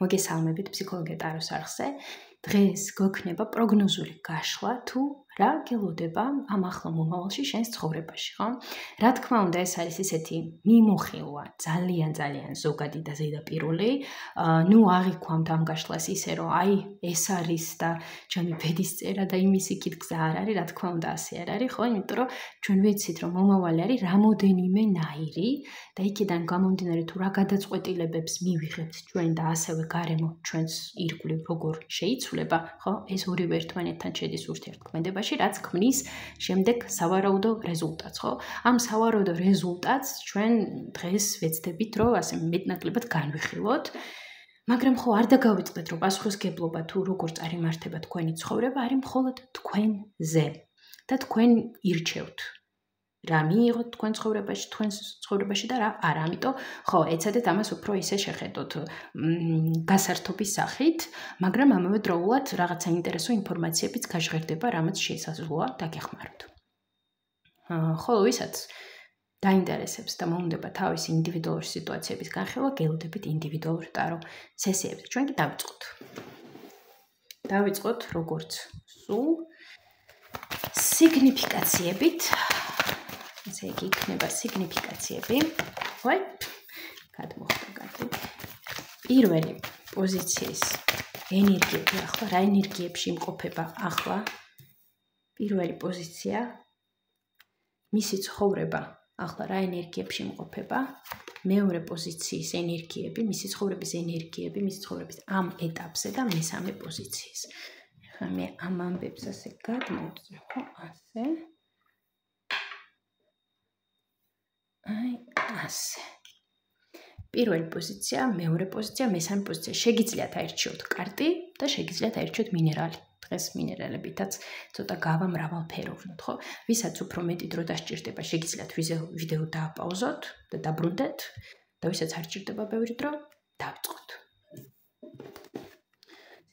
მოგესალმებით ფსიქოლოგია ტაროს არხზე. დღეს გვექნება პროგნოზული გაშლა თუ რა გელოდება ამ ახლა მომავალში შენს ცხოვრებაში, ხო? რა თქმა უნდა, ეს არის ისეთი მიმოხილვა, ძალიან ზოგადი და ზედაპირული. ნუ აღიქვამთ ამ გაშლას ისე, რომ აი, ეს არის და ჩემი ბედის წერა და იმის იქით გზა არ არის, რა თქმა უნდა, ასე არ არის, ხო? იმიტომ რომ ჩვენ ვიცით, რომ მომავალი არის რამოდენიმე ნაირი და იქიდან გამომდინარე თუ რა გადაწყვეტილებებს მივიღებთ ჩვენ და ასევე გარემო ჩვენს ირგვლივ როგორ შეიცვლება, ხო? ეს ორივე ერთმანეთთან შედის ურთიერთქმედებაში, რაც ქმნის შემდეგ სავარაუდო რეზულტატს, ხო? ამ სავარაუდო რეზულტატს ჩვენ დღეს ვეცდებით, რომ ასე მეტნაკლებად განვიხილოთ. მაგრამ ხო არ დაგავიწყდეთ, რომ პასუხისგებლობა თუ როგორ წარიმართება თქვენი ცხოვრება არის მხოლოდ თქვენზე და თქვენ ირჩევთ. რა მიიღოთ თქვენ ცხოვრებაში და რა არა, ამიტომ ხო, ეცადეთ ამას უფრო ისე შეხედოთ გასართობის სახით, მაგრამ ამავე დროულად რაღაცა ინტერესო ინფორმაციებიც გაჟღერდება, რამაც შესაძლოა დაგეხმაროთ. ხოლო ვისაც დაინტერესებს და მოუნდება თავისი ინდივიდუალური სიტუაციების განხილვა, გელოდებით ინდივიდუალურ ტარო სესიებზე. ჩვენ კი დავიწყოთ როგორც სულ სიგნიფიკაციებით. ესე იგი იქნება სიგნიფიკაციები. გადმოხდა კარტი. პირველი პოზიციის ენერგიები ახლა რა ენერგიებში იმყოფება ახლა? პირველი პოზიცია მისი ცხოვრება ახლა რა ენერგიებში იმყოფება? მეორე პოზიციის ენერგიები, მისი ცხოვრების ენერგიები, მისი ცხოვრების ამ ეტაპზე და მესამე პოზიციის. ახლა მე ამ ამბებს ასე გადმოვწევ, ხო, ასე. აი, ასე. პირველი პოზიცია, მეორე პოზიცია, მესამე პოზიცია. შეგიძლიათ აირჩიოთ კარტი და შეგიძლიათ აირჩიოთ მინერალი. დღეს მინერალებითაც ცოტა გავამრავალფეროვნოთ, ხო? ვისაც უფრო მეტი დრო დასჭირდება, შეგიძლიათ ვიდეო დააპაუზოთ და დაბრუნდეთ და ვისაც არ ჭირდება ბევრი დრო, დავიწყოთ.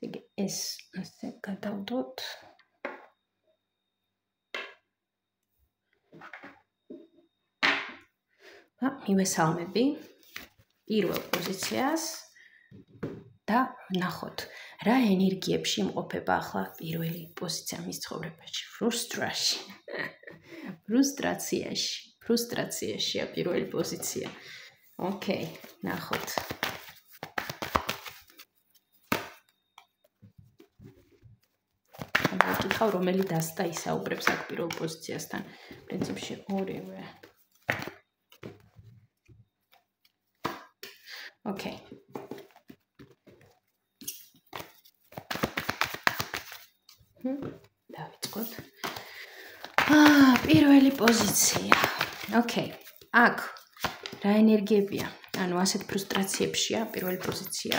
ესე ეს ასე გადავდოთ. მივესალმები პირველ პოზიციას და ნახოთ რა ენერგიებში იმყოფება ახლა პირველი პოზიცია მის ცხოვრებაში. ფრუსტრაციაშია პირველი პოზიცია. ოკეი, ნახოთ. ვიკითხავ რომელი დასტა ისაუბრებს აქ პირველ პოზიციასთან. პრინციპში ორივე. ოკეი. დავიწყოთ. პირველი პოზიცია. ოკეი. აქ რა ენერგიებია? ანუ ასეთ ფრუსტრაციებშია პირველი პოზიცია.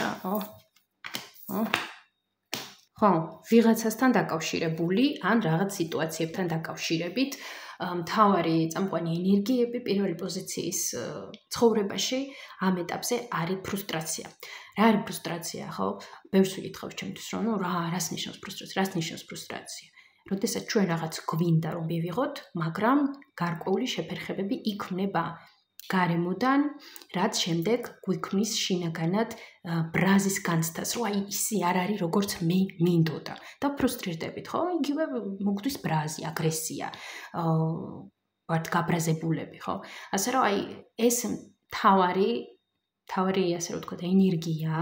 ხო, ვიღაცასთან დაკავშირებული ან რაღაც სიტუაციებთან დაკავშირებით. მთავარი წამყვანი ენერგიები პირველი პოზიციის ცხოვრებაში ამ ეტაპზე არის ფრუსტრაცია. რა არის ფრუსტრაცია, ხო? ბევრს ვიკითხავ ჩემთვის, რომ რას ნიშნავს ფრუსტრაცია? რას ნიშნავს ფრუსტრაცია? როდესაც ჩვენ რაღაც გვინდა რომ მივიღოთ, მაგრამ გარკვეული შეფერხებები იქმნება გარემოდან, რაც შემდეგ გვიქმნის შინაგანად ბრაზის განცდას, რომ აი ისე არ არის, როგორც მე მინდოდა და ფრუსტრირდებით, ხო? იგივე მოგვდის ბრაზი, აგრესია, ვართ გაბრაზებულები, ხო? ასე რომ აი ეს თავარი ასე რომ ვთქვათ, ენერგია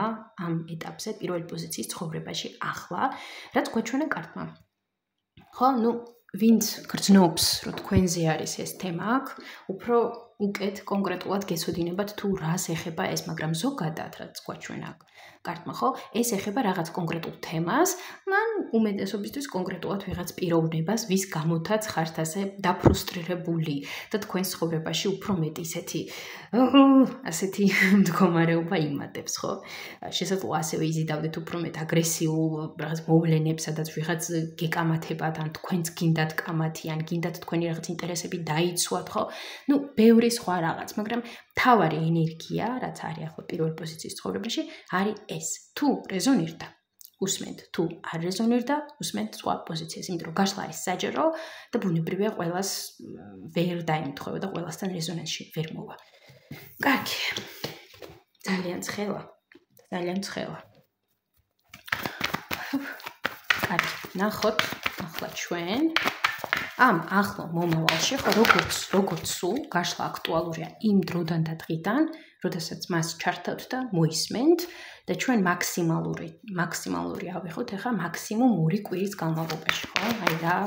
ამ ეტაპზე პირველი პოზიციის ცხოვრებაში ახლა, რაც გვაჩვენა კარტმა. ხო, ვინც გრძნობს, რომ თქვენზე არის ეს თემა აქ, უფრო უკეთ კონკრეტულად გეცოდინებათ თუ რას ეხება ეს, მაგრამ ზოგადად რაც გვაჩვენა კარტმა, ხო? ეს ეხება რაღაც კონკრეტულ თემას, მან უმეტესობისთვის კონკრეტულად ვიღაც პიროვნებას, ვის გამოთაც ხართ ასე დაფრუსტრირებული და თქვენს ცხოვრებაში უფრო მეტი ასეთი მდგომარეობა იმატებს, ხო? შესაძლოა ასევე იზიდავდეთ უფრო მეტ აგრესიულ რაღაც მოვლენებს, სადაც ვიღაც გეკამათებათ, ან თქვენც გინდათ კამათი, ან გინდათ თქვენი რაღაც ინტერესები დაიცვათ, ხო? ბევრი სხვა რაღაც, მაგრამ მთავარი ენერგია, რაც არის ახლა პირველი პოზიციის ცხოვრებაში, არის ეს. თუ რეზონირდა, უსმენთ, თუ არ რეზონირდა, უსმენთ სხვა პოზიციას, იმიტომ რომ გაშლა არის საჯარო და ბუნებრივია ყველას ვერ დაემთხვევა და ყველასთან რეზონანსში ვერ მოვა. კარგი. ძალიან ცხელა. კარგი, ნახოთ ახლა ჩვენ ამ ახლო მომავალში ხო როგორც სულ გაშლა აქტუალურია იმ დროდან და დღიდან, როდესაც მას ჩართავთ და მოისმენთ და ჩვენ მაქსიმალური ავიღოთ ახლა მაქსიმუმ 2 კვირის განმავლობაში, ხო? აი რა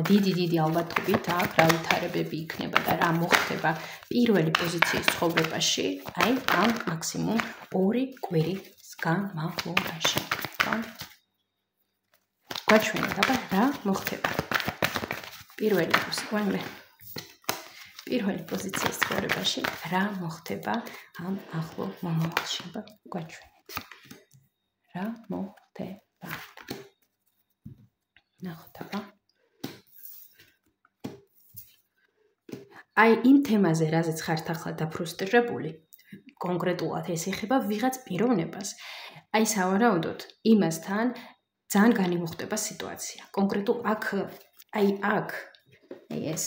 დიდი ალბათობით აქ რა ვითარებები იქნება და რა მოხდება პირველი პოზიციის ცხოვრებაში, აი ამ მაქსიმუმ 2 კვირის განმავლობაში, ხო? გვაჩვენეთ აბა რა მოხდება. პირველი პოზიციის ცხოვრებაში რა მოხდება ამ ახლო მომავალში, გვაჩვენეთ. რა მოხდება. ნახოთ აბა. აი იმ თემაზე, რაზეც ხართ ახლა დაფრუსტრირებული, კონკრეტულად ეს ეხება ვიღაც პიროვნებას. აი სავარაუდოდ იმასთან ძალიან განიმუხტება სიტუაცია. კონკრეტულ აქ ეს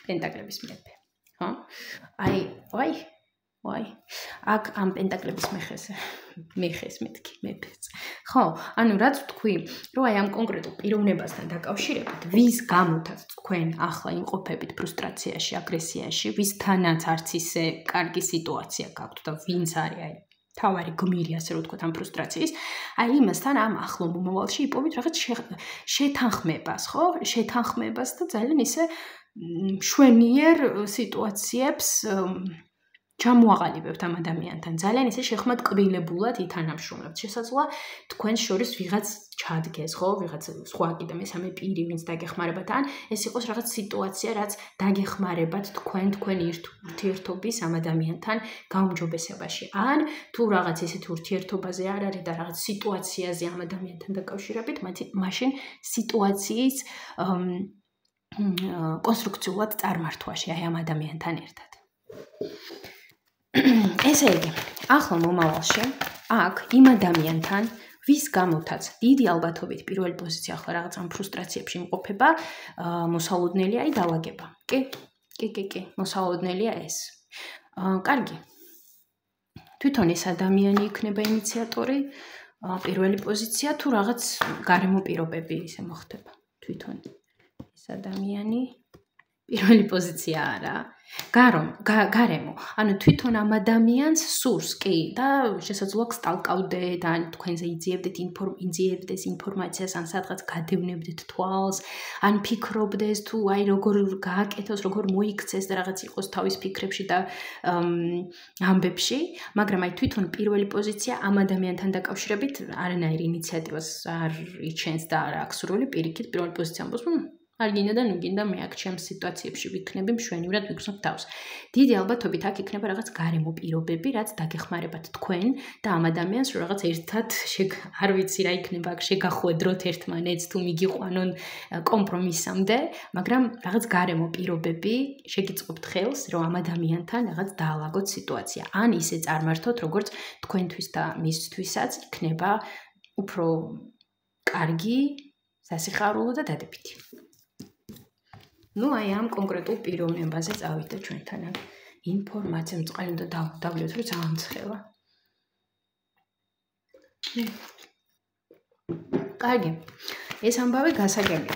პენტაკლების მეფე, ხო? აქ ამ პენტაკლების მეფეს მეთქი, მეფეს. ხო, ანუ რაც ვთქვი, რომ აი ამ კონკრეტულ პიროვნებასთან დაკავშირებით, ვის გამოთაც თქვენ ახლა იმყოფებით ფრუსტრაციაში, აგრესიაში, ვისთანაც არც ისე კარგი სიტუაცია გაქვთ და ვინც არის აი თავარი გმირი, ასე რომ ვთქვათ, ამ ფრუსტრაციის, აი იმასთან ამ ახლო მომავალში იპოვეთ რაღაც შეთანხმებას, ხო? შეთანხმებას და ძალიან ისე მშვენიერ სიტუაციებს ჩამოაყალიბებთ ამ ადამიანთან. ძალიან ისე შეხმად კბილებულად ითანამშრომლებთ. შესაძლოა თქვენ შორის ვიღაც ჩადგეს, ხო? ვიღაც სხვა კიდე მესამე პირი, ვინც დაგეხმარებათ, ან ეს იყოს რაღაც სიტუაცია, რაც დაგეხმარებათ თქვენი ურთიერთობის ამ ადამიანთან გაუმჯობესებაში. ან თუ რაღაც ესეთი ურთიერთობაზე არ არის და რაღაც სიტუაციაზე ამ ადამიანთან დაკავშირებით, მაშინ სიტუაციის კონსტრუქციულად წარმართვაში აი ამ ადამიანთან ერთად. ესე იგი, ახლა მომავალში აქ იმ ადამიანთან, ვის გამოთაც დიდი ალბათობით პირველი პოზიცია ახლა რაღაც ამ ფრუსტრაციებში იმყოფება, მოსალოდნელია აი დავაგება. კი, მოსალოდნელია ეს. კარგი. თვითონ ეს ადამიანი იქნება ინიციატორი, პირველი პოზიცია თუ რაღაც გარემო პირობები ისე მოხდება. თვითონ ეს ადამიანი პირველი პოზიცია არა. გარემო. ანუ თვითონ ამ ადამიანს სურს, კი, და შესაძლოა სტალკავდეთ, ან თქვენზე იძიებდეთ ინფორმაციას, ან სადღაც გადევნებდეთ თვალს, ან ფიქრობდეს თუ აი როგორ გააკეთოს, როგორ მოიქცეს და რაღაც იყოს თავის ფიქრებში და ამბებში, მაგრამ აი თვითონ პირველი პოზიცია ამ ადამიანთან დაკავშირებით არანაირ ინიციატივას არ იჩენს და არ აქვს სრული, პირიქით პირველი პოზიცია ამბობს, არ გინდა და ნუ გინდა მე აქ ჩემს სიტუაციებში ვიქნები მშვენივრად ვიგრძნობ თავს. დიდი ალბათობით აქ იქნება რაღაც გარემო პირობები, რაც დაგეხმარებათ თქვენ და ამ ადამიანს რომ რაღაც ერთად არ ვიცი რა იქნება აქ შეგახვედროთ ერთმანეთს თუ მიგიყვანონ კომპრომისამდე, მაგრამ რაღაც გარემო პირობები შეგიწყობთ ხელს, რომ ამ ადამიანთან რაღაც დაალაგოთ სიტუაცია. ან ისე წარმართოთ, როგორც თქვენთვის და მისთვისაც იქნება უფრო კარგი, სასიხარულო და დადებითი. ნუ აი ამ კონკრეტულ პიროვნებაზე წავიდეთ ჩვენთან. ინფორმაცია მწყალი უნდა დავლიოთ, რომ ძალიან ცხელა. კარგი. ეს ამბავი გასაგებია.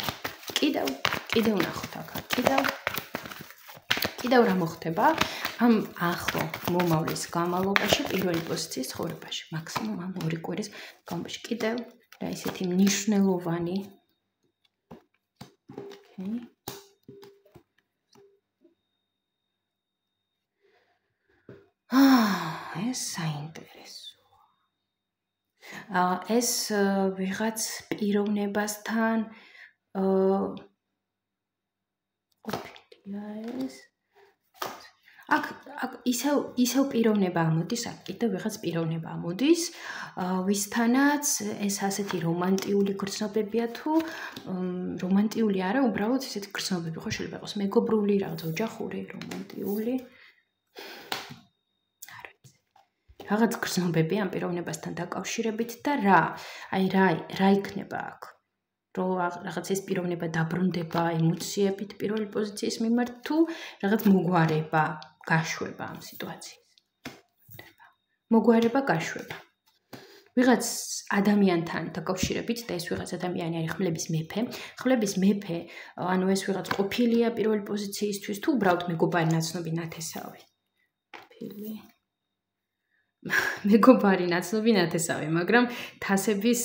კიდევ ნახოთ აქ. კიდევ რა მოხდება ამ ახლო მომავლის განმავლობაში პირველი პოზიციის ცხოვრებაში, მაქსიმუმ ამ 2 კვირის განმავლობაში. კიდევ რა ისეთი მნიშვნელოვანი. ეს საინტერესოა. ეს ვიღაც პიროვნებასთან ყოფილია ეს. აქ ისევ პიროვნება ამოდის, აქ კიდევ ვიღაც პიროვნება ამოდის, ვისთანაც ეს ასეთი რომანტიული გრძნობებია თუ რომანტიული არა, უბრალოდ ესეთი გრძნობები ხო შეიძლება იყოს მეგობრული, რაღაც ოჯახური, რომანტიული. რაღაც გრძნობები ამ პიროვნებასთან დაკავშირებით და რა იქნება აქ? რომ რაღაც ეს პიროვნება დაბრუნდება ემოციებით პირველი პოზიციის მიმართ თუ რაღაც მოგვარება, გაშვება ამ სიტუაციის. მოგვარება, გაშვება. ვიღაც ადამიანთან დაკავშირებით და ეს ვიღაც ადამიანი არის ხმლების მეფე. ხმლების მეფე, ანუ ეს ვიღაც ყოფილია პირველი პოზიციისთვის თუ უბრალოდ მეგობარი ნაცნობი ნათესავი. მეგობარი ნაცნობი ნათესავი, მაგრამ თასების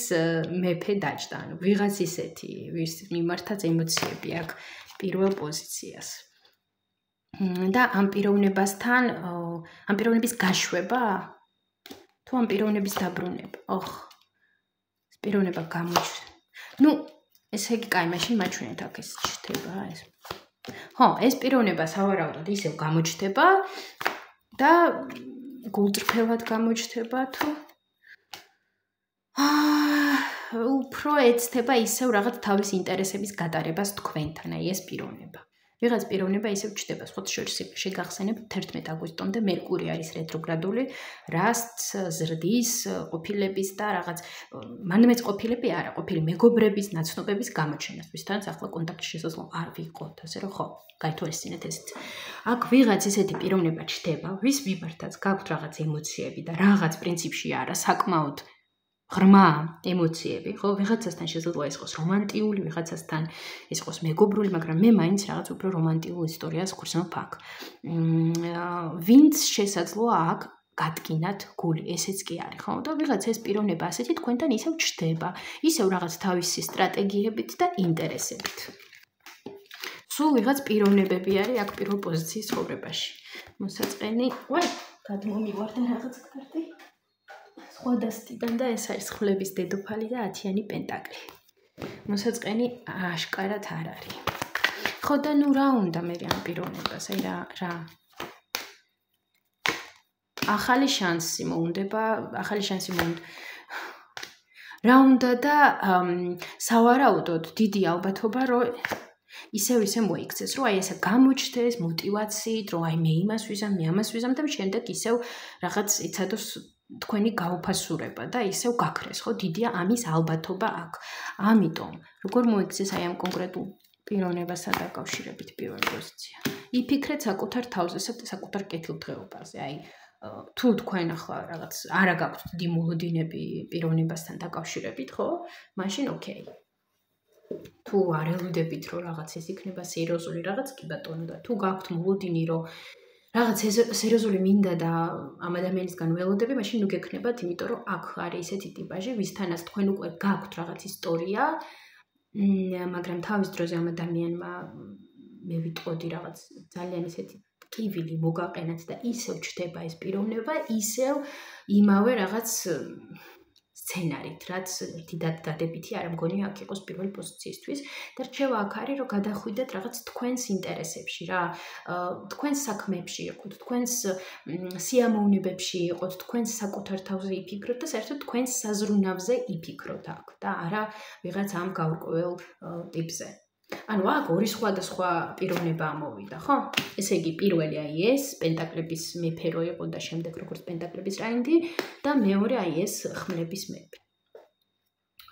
მეფე დაჭდა. ანუ ვიღაც ისეთი, ვის მიმართაც ემოციები აქვს პირველ პოზიციას. და ამ პიროვნებასთან, ამ პიროვნების გაშვება თუ ამ პიროვნების დაბრუნება. ეს პიროვნება გამოჩნდა. ნუ, ესე იგი, კაი, მაშინ მაჩვენეთ აქ ეს ჩდება ეს. ხო, ეს პიროვნება სავარაუდოდ ისევ გამოჩნდება და გულწრფელად გამოჩნდება თუ უფრო ეცდება ისევ რაღაც თავის ინტერესების გატარებას თქვენთან, აი ეს პიროვნება. ვიღაც პიროვნება ისევ ჩდება, სხვა შორის შეგახსენებთ 11 აგვისტომდე მერკური არის რეტროგრადული, რასაც ზრდის ყოფილების და რაღაც მანმეც ყოფილები არა, ყოფილი მეგობრების, ნაცნობების გამოჩენას, ვისთანაც ახლა კონტაქტში შესაძლოა არ ვიყოთ, ასე რომ ხო, გაითვალისწინეთ ესეც. აქ ვიღაც ისეთი პიროვნება ჩდება, ვის მიმართაც გაქვთ რაღაც ემოციები და რაღაც პრინციპში არა, საკმაოდ ღრმა ემოციები, ხო, ვიღაცასთან შესაძლოა ეს იყოს რომანტიული, ვიღაცასთან ეს იყოს მეგობრული, მაგრამ მე მაინც რაღაც უფრო რომანტიულ ისტორიას გვხსნობ აქ. ვინც შესაძლოა აქ გადგინათ გული, ესეც კი არის, ხო? და ვიღაც ეს პიროვნება ასეთი თქვენთან ისევ ჩდება, ისევ რაღაც თავისი სტრატეგიებით და ინტერესებით. სულ ვიღაც პიროვნებები არის აქ პირველ პოზიციის ცხოვრებაში. მოსაწყენი, ვაი, გადმომივარდა რაღაც კარტი. სხვადასტიდან და ეს არის ხმლების დედოფალი და 10-იანი პენტაკლი. მოსაწყენი აშკარად არ არის. ხო და ნუ რა უნდა მე ამ პიროვნებას, აი რა. ახალი შანსი მოუნდება, რა უნდა და სავარაუდოდ დიდი ალბათობა რომ ისევ მოიქცეს, რომ აი ესე გამოჩნდეს მოტივაციით, რომ აი მე იმას ვიზამ, მე ამას ვიზამ და შემდეგ ისევ რაღაც იცადოს თქვენი გაუფასურება და ისევ გაქრეს, ხო? დიდია ამის ალბათობა აქვს. ამიტომ, როგორ მოიქცეს აი ამ კონკრეტულ პიროვნებასთან დაკავშირებით პირველი პოზიცია. იფიქრეთ საკუთარ თავზე, საკუთარ კეთილდღეობაზე. აი, თუ თქვენ ახლა რაღაც არა გაქვთ დიდი მოლოდინები პიროვნებასთან დაკავშირებით, ხო? მაშინ ოკეი. თუ არ ელოდებით, რომ რაღაც ეს იქნება სერიოზული რაღაც, კი ბატონო და თუ გაქვთ მოლოდინი, რომ რაღაც სერიოზული მინდა და ამ ადამიანისგან ველოდები, მაშინ ნუ გექნებათ, იმიტომ რომ აქ არის ესეთი ტიპაჟი, ვისთანაც თქვენ უკვე გაქვთ რაღაც ისტორია, მაგრამ თავის დროზე ამ ადამიანმა მე ვიტყოდი რაღაც ძალიან ესეთი კივილი მოგაყენათ და ისევ ჩდება ეს პიროვნება, ისევ იმავე რაღაც სცენარით, რაც ერთი დადებითი არ მგონია აქ იყოს პირველი პოზიციისთვის და რჩევა აქ არის, რომ გადახვიდეთ რაღაც თქვენს ინტერესებში რა, თქვენს საქმეებში იყოთ, თქვენს სიამოვნებებში იყოთ, თქვენს საკუთარ თავზე იფიქროთ და საერთოდ თქვენს საზრუნავზე იფიქროთ აქ და არა ვიღაც ამ გაურკვეველ ტიპზე. ანუ აქ ორი სხვადასხვა პიროვნება ამოვიდა, ხო? ესე იგი, პირველი აი ეს პენტაკლების მეფე რო იყო და შემდეგ როგორც პენტაკლების რაინდი და მეორე აი ეს ხმლების მეფე.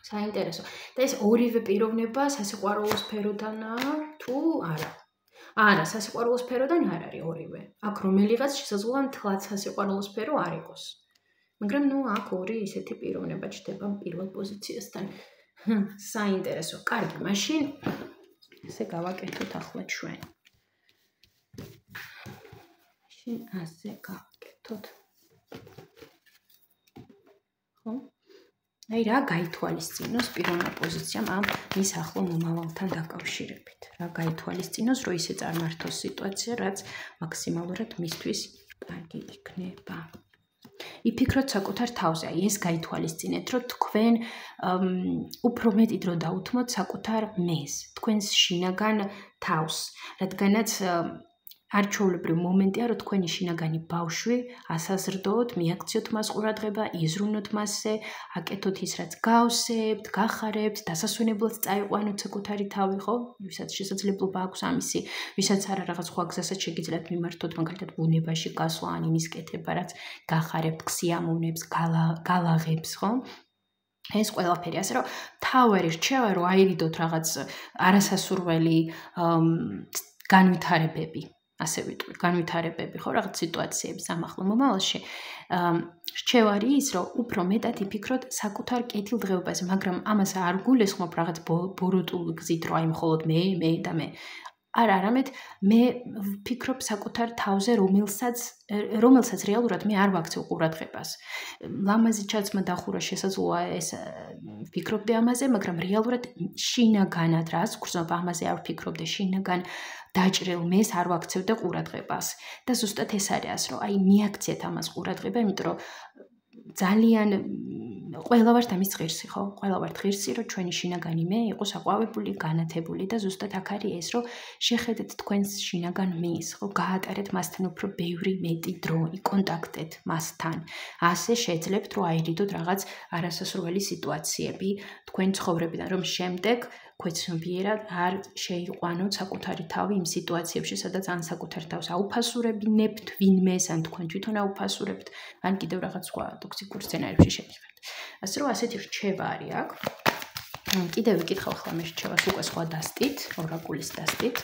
საინტერესო. და ეს ორივე პიროვნება სასიყვარულო სფეროდანაა თუ არა? არა, სასიყვარულო სფეროდან არ არის ორივე. აქ რომელიღაც შესაძლოა მთლად სასიყვარულო სფერო არ იყოს. მაგრამ ნუ აქ ორი ისეთი პიროვნება ჩდება პირველ პოზიციასთან. საინტერესო. კარგი, მაშინ ესე გავაკეთოთ ახლა ჩვენ. მაშინ ასე გავაკეთოთ. ხო? აი რა გაითვალისწინოს პირველ პოზიციამ ამ მის ახლო მომავალთან დაკავშირებით. რა გაითვალისწინოს, რომ ისე წარმართოს სიტუაცია, რაც მაქსიმალურად მისთვის კარგი იქნება. იფიქროთ საკუთარ თავზე, აი ეს გაითვალისწინეთ, რომ თქვენ უფრო მეტი დრო დაუთმოთ საკუთარ მეს, თქვენს შინაგან თავს, რადგანაც არჩეულებრივ მომენტია, რომ თქვენი შინაგანი ბავშვი ასაზრდოთ, მიაქციოთ მას ყურადღება, იზრუნოთ მასზე, აკეთოთ ის, რაც გავსებთ, გახარებთ, დასასვენებლად წაიყვანოთ საკუთარი თავი, ხო? ვისაც შესაძლებლობა აქვს ამისი, ვისაც არა რაღაც სხვა გზასაც შეგიძლიათ მიმართოთ, მაგალითად ბუნებაში გასვლა, ან იმის კეთება, რაც გახარებთ, ქსიამოვნებს, გალაღებს, ხო? ეს ყველაფერი, ასე რომ თავარი რჩევა, რომ აირიდოთ რაღაც არასასურველი განვითარებები. ასე ვიტყვი, განვითარებები ხო რაღაც სიტუაციების ამახლო მომავალში. რჩევა არის ის, რომ უფრო მეტად იფიქროთ საკუთარ კეთილდღეობაზე, მაგრამ ამას არ გულისხმობ რაღაც ბოროტულ გზით, რომ აი მხოლოდ მე და მე. არა, არამედ მე ვფიქრობ საკუთარ თავზე, რომელსაც რეალურად მე არ ვაქცევ ყურადღებას. ლამაზი ჩაცმა დახურა შესაძლოა ეს ვფიქრობდი ამაზე, მაგრამ რეალურად შინაგანად რას გრძნობა ამაზე არ ვფიქრობდი, შინაგან დაჭრილ მეს არ ვაქცევდა ყურადღებას. და ზუსტად ეს არის, რომ აი მიაქციეთ ამას ყურადღება, იმიტომ რომ ძალიან ყველა ვართ ამის ღირსი, ხო? ყველა ვართ ღირსი, რომ ჩვენი შინაგანი მე იყოს აყვავებული, განათებული და ზუსტად აქ არის ეს, რომ შეხედეთ თქვენს შინაგან მის, ხო? გაატარეთ მასთან უფრო ბევრი მეტი დრო, იკონტაქტეთ მასთან. ასე შეძლებთ, რომ აირიდოთ რაღაც არასასურველი სიტუაციები თქვენ ცხოვრებიდან, რომ შემდეგ ქვეცნობიერად არ შეიყვანოთ საკუთარი თავი იმ სიტუაციებში, სადაც ან საკუთარ თავს აუფასურებინებთ ვინმეს, ან თქვენ თვითონ აუფასურებთ, ან კიდევ რაღაც სხვა ტოქსიკურ სცენარებში შედიხართ. ასე რომ ასეთი რჩევა არის აქ. კიდევ ვიკითხავ ახლა მე რჩევას უკვე სხვა დასტით, ორაკულის დასტით.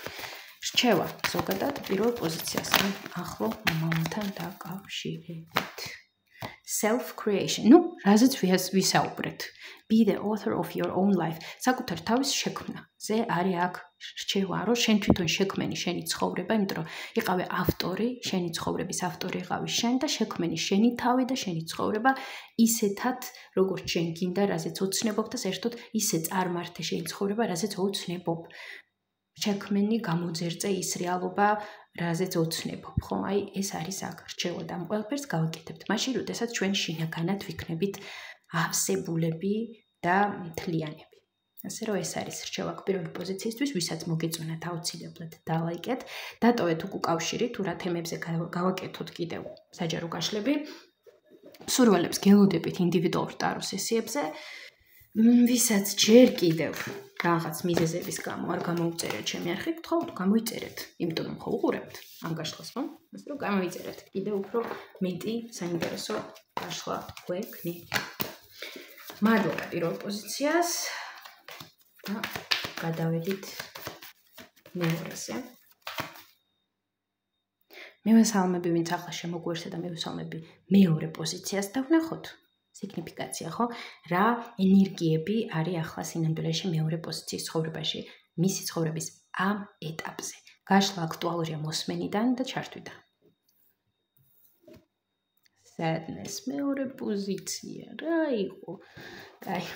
რჩევა ზოგადად პირველ პოზიციასთან ახლო მომავალთან დაკავშირებით. Self-creation. ნუ, რაზეც ვისაუბრეთ. Be the author of your own life. საკუთარ თავის შექმნა. ზე არის აქ რჩევა, რომ შენ თვითონ შექმენი შენი ცხოვრება, იმიტომ რომ იყავე ავტორი, შენი ცხოვრების ავტორი იყავი შენ და შექმენი შენი თავი და შენი ცხოვრება ისეთად, როგორც შენ გინდა, რაზეც ოცნებობ და საერთოდ ისე წარმართე შენი ცხოვრება, რაზეც ოცნებობ. შექმენი გამოძერწე ის რეალობა, რაზეც ოცნებობ, ხო? აი ეს არის აქ რჩევა და ამ ყველაფერს გავაკეთებთ. მაშინ, როდესაც ჩვენ შინაგანად ვიქნებით ავსებულები და მთლიანები. ასე რომ ეს არის რჩევა პირველი პოზიციისთვის, ვისაც მოგეწონათ აუცილებლად დალაიკეთ, დატოვეთ უკავშირი, თუ რა თემებზე გავაკეთოთ კიდევ საჯარო გაშლები, მსურველებს გელოდებით ინდივიდუალურ ტარო სესიებზე, ვისაც ჯერ კიდევ რაღაც მიზეზების გამო არ გამოუწერეთ ჩემი არხი, გთხოვთ გამოიწერეთ, იმიტომ რომ ხო უყურებთ ამ გაშლას, ხო? ასე რომ გამოიწერეთ, კიდევ უფრო მეტი საინტერესო გაშლა გვექნით. მადლობა პირველ პოზიციას და გადავედით მეორეზე. მევესალმები, ვინც ახლა შემოგვერთა და მევესალმები მეორე პოზიციას და ვნახოთ სიგნიფიკაცია, ხო? რა ენერგიები არის ახლა სინამდვილეში მეორე პოზიციის ცხოვრებაში, მისი ცხოვრების ამ ეტაპზე. გაშლა აქტუალურია მოსმენიდან და ჩართვიდან. Sadness, მეორე პოზიცია, რა იყო? კაი,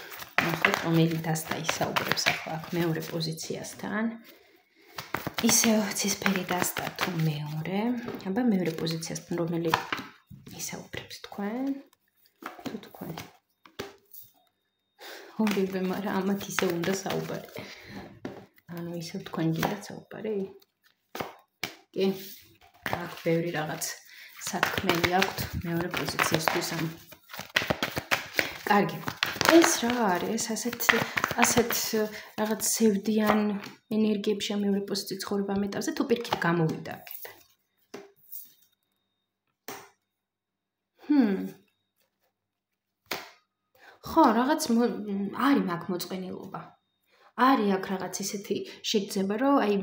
ნახოთ, რომელი დასტა ისაუბრებს ახლა აქ მეორე პოზიციასთან. ისევ ცისფერი დასტა თუ მეორე, აბა მეორე პოზიციასთან რომელი ისაუბრებს თქვენ? თუ თქვენ. ორივე, მაგრამ ამათ ისე უნდა საუბარი. ანუ ისევ თქვენ გინდათ საუბარი? კი. აქ ბევრი რაღაც სათქმელი აქვთ მეორე პოზიციისთვის ამ. კარგი. ეს რა არის? ასეთ რაღაც სევდიან ენერგიებში ამ მეორე პოზიციის ცხოვრება მეტავზე თუ პირიქით გამოვიდა აქედან. ხო, რაღაც არის მაგ მოწყენილობა. არის აქ რაღაც ისეთი შეგრძნება, რომ აი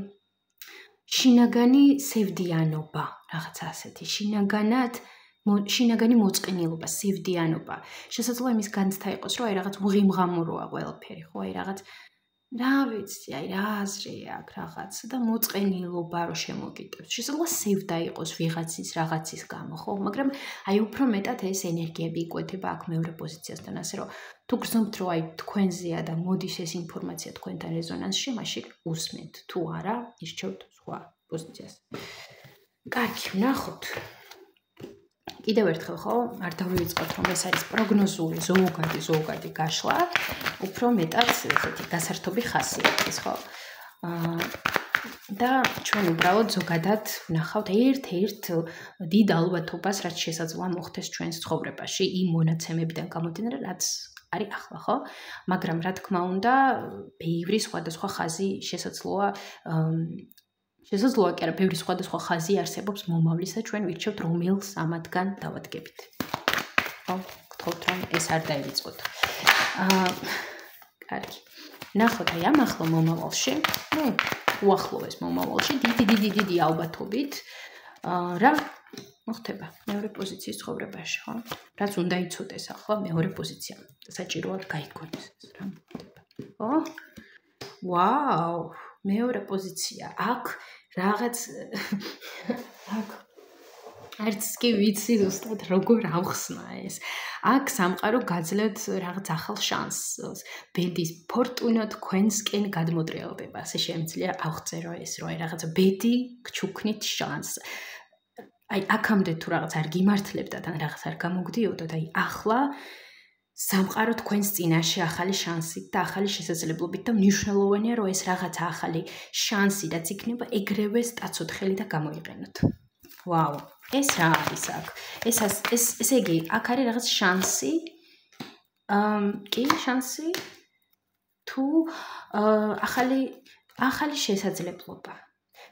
შინაგანი სევდიანობა, რაღაც ასეთი შინაგანი მოწყენილობა, სევდიანობა. შესაძლოა იმის განცდა იყოს, რომ აი რაღაც უღიმღამუროა ყველაფერი, ხო? აი რაღაც რა ვიცი, აი რა აზრი აქვს რაღაც და მოწყენილობა რო შემოგიტევს. შესაძლოა სევდა იყოს ვიღაცის რაღაცის გამო, ხო? მაგრამ აი უფრო მეტად ეს ენერგიები იკვეთება აქ მეორე პოზიციასთან, ასე რომ თუ გრძნობთ, რომ აი თქვენზეა და მოდის ეს ინფორმაცია თქვენთან რეზონანსში, მაშინ უსმენთ. თუ არა, ირჩევთ სხვა პოზიციას. კარგი, ვნახოთ. კიდევ ერთხელ, ხო, არ დავივიწყოთ, რომ ეს არის პროგნოზული, ზოგადი გაშლა, უფრო მეტად ესეთი გასართობი ხასიათის, ხო? და ჩვენ უბრალოდ ზოგადად ვნახავთ ერთ-ერთ დიდ ალბათობას, რაც შესაძლოა მოხდეს ჩვენს ცხოვრებაში, იმ მონაცემებიდან გამომდინარე, რაც არის ახლა, ხო? მაგრამ რა თქმა უნდა, ბევრი სხვადასხვა ხაზი შესაძლოა კი არა, ბევრი სხვადასხვა ხაზი არსებობს მომავლის და ჩვენ ვირჩევთ რომელს ამათგან დავადგებით. ხო, გთხოვთ რომ ეს არ დაივიწყოთ. კარგი. ნახოთ აი ამ ახლო მომავალში, უახლოეს მომავალში დიდი ალბათობით რა მოხდება მეორე პოზიციის ცხოვრებაში, ხო? რაც უნდა იცოდეს ახლა მეორე პოზიცია. საჭიროა გაიგონოს რა მოხდება. ხო? ვაუ, მეორე პოზიცია. აქ რაღაც აქ არც კი ვიცი ზუსტად როგორ ავხსნა ეს. აქ სამყარო გაძლევთ რაღაც ახალ შანსს. ბედის ფორტუნა თქვენსკენ გადმოტრიალდება. ასე შემიძლია ავხწერო ეს, რომ რაღაც ბედი გჩუქნით შანსს. აი აქამდე თუ რაღაც არ გიმართლებდათ ან რაღაც არ გამოგდიოდოთ, აი ახლა სამყარო თქვენს წინაშე ახალი შანსით და ახალი შესაძლებლობით და მნიშვნელოვანია რომ ეს რაღაცა ახალი შანსი რაც იქნება ეგრევე სტაცოთხელი და გამოიყენოთ. ვაუ, ეს რა არის აქ? ესე იგი, აქ არის რაღაც შანსი. კი, შანსი თუ ახალი შესაძლებლობა.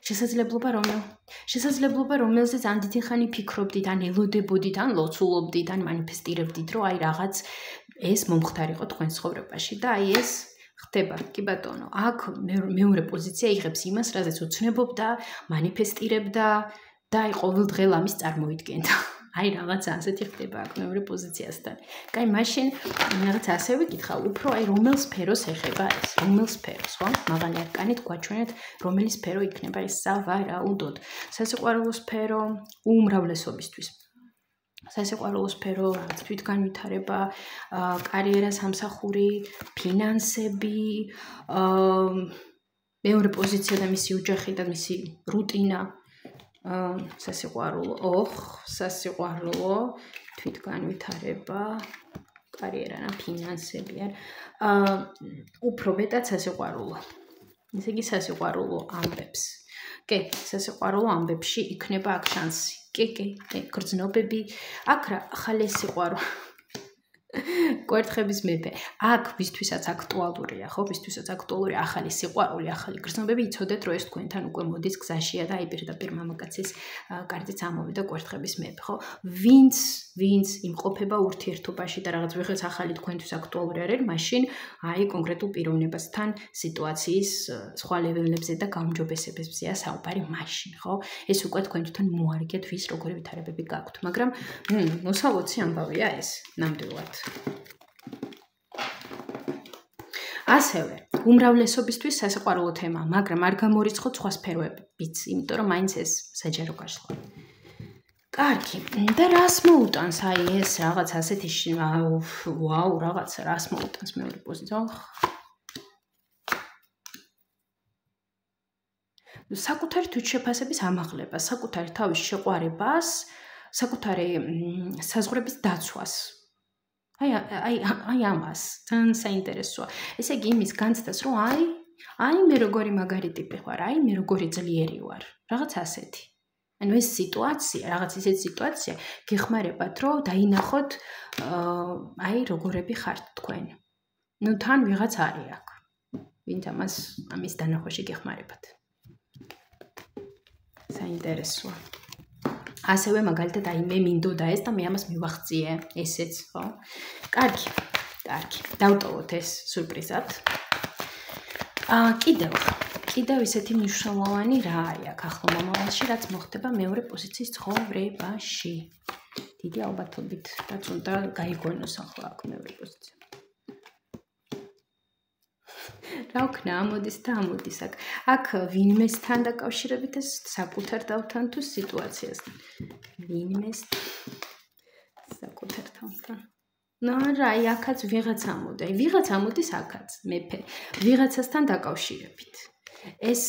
შესაძლებლობა, რომელზეც ან დიდი ხანი ფიქრობდით, ან ელოდებოდით, ან ლოცულობდით, ან მანიფესტირებდით, რომ აი რაღაც ეს მომხდარიყო თქვენ ცხოვრებაში და აი ეს ხდება, კი ბატონო. აქ მეორე პოზიცია იღებს იმას, რაზეც უცნებობდა, მანიფესტირებდა და აი ყოველდღე ამის წარმოიდგენდა. აი რაღაცა ასეთი ხდება აქ მეორე პოზიციასთან. კაი, მაშინ რაღაც ასე ვიკითხა, უფრო აი რომელ სფეროს ეხება ეს? რომელ სფეროს, ხო? მაღალი არკანით გვაჩვენეთ, რომელი სფერო იქნება ეს სავარაუდოდ. სასიყვარულო სფერო უმრავლესობისთვის. სასიყვარულო სფერო, რაღაც თვითგანვითარება, კარიერა, სამსახური, ფინანსები, მეორე პოზიცია და მისი ოჯახი და მისი რუტინა. სასიყვარულო, თვითგანვითარება, კარიერა, ფინანსები არ. უფრო მეტად სასიყვარულო. ესე იგი სასიყვარულო ამბებს. კი, სასიყვარულო ამბებში იქნება აქ შანსი. კი, გრძნობები, აქ რა ახალი სიყვარული. კვერთხების მეფე. აქ ვისთვისაც აქტუალურია, ხო? ვისთვისაც აქტუალურია ახალი სიყვარული, ახალი გრძნობები, იცოდეთ, რომ ეს თქვენთან უკვე მოდის გზაშია და აი პირდაპირ მამაკაცის კარტიც ამოვიდა კვერთხების მეფე, ხო? ვინც იმყოფება ურთიერთობაში და რაღაც ვიღაც ახალი თქვენთვის აქტუალური არის, მაშინ აი კონკრეტულ პიროვნებასთან სიტუაციის სხვა ლეველებზე და გაუმჯობესებებზეა საუბარი მაშინ, ხო? ეს უკვე თქვენთან მოარგეთ, ვის როგორი ვითარებები გაქვთ, მაგრამ მოსალოცი ამბავია ეს, ნამდვილად. ასევე, უმრავლესობისთვის სასიყვარულო თემა, მაგრამ არ გამორიცხოთ სხვა სფეროებიც, იმიტომ რომ მაინც ეს საჯარო გაშლა. კარგი, და რას მოუტანს აი ეს რაღაც ასეთი ვაუ, რაღაცა რას მოუტანს მეორე პოზიცია? საკუთარი თვითშეფასების ამაღლება, საკუთარი თავის შეყვარებას, საკუთარი საზღვრების დაცვას. აი ამას, ძალიან საინტერესოა. ესე იგი იმის განცდას, რომ აი მე როგორი მაგარი ტიპი ვარ, აი მე როგორი ძლიერი ვარ, რაღაც ასეთი. ანუ ეს სიტუაცია, რაღაც ისეთი სიტუაცია გეხმარებათ, რომ დაინახოთ აი როგორები ხართ თქვენ. ნუ თან ვიღაც არის აქ. ვინც ამის დანახვაში გეხმარებათ. საინტერესოა. ასევე მაგალითად აი მე მინდოდა ეს და მე ამას მივახციე, ესეც, ხო? კარგი. დავტოვოთ ეს სურპრიზად. კიდევ ისეთი მნიშვნელოვანი რა არის აქ ახლო მომავალში, რაც მოხდება მეორე პოზიციის ცხოვრებაში. დიდი ალბათობით, რაც უნდა გაიგონოს ახლა აქ მეორე პოზიცია. რა ვქნა, ამოდის და ამოდის აქ. აქ ვინმესთან დაკავშირებით ეს საკუთარ თავთან თუ სიტუაციასთან. ვინმეს საკუთარ თავთან. ნუ რა, აქაც ვიღაც ამოდის აქაც, მეფე. ვიღაცასთან დაკავშირებით. ეს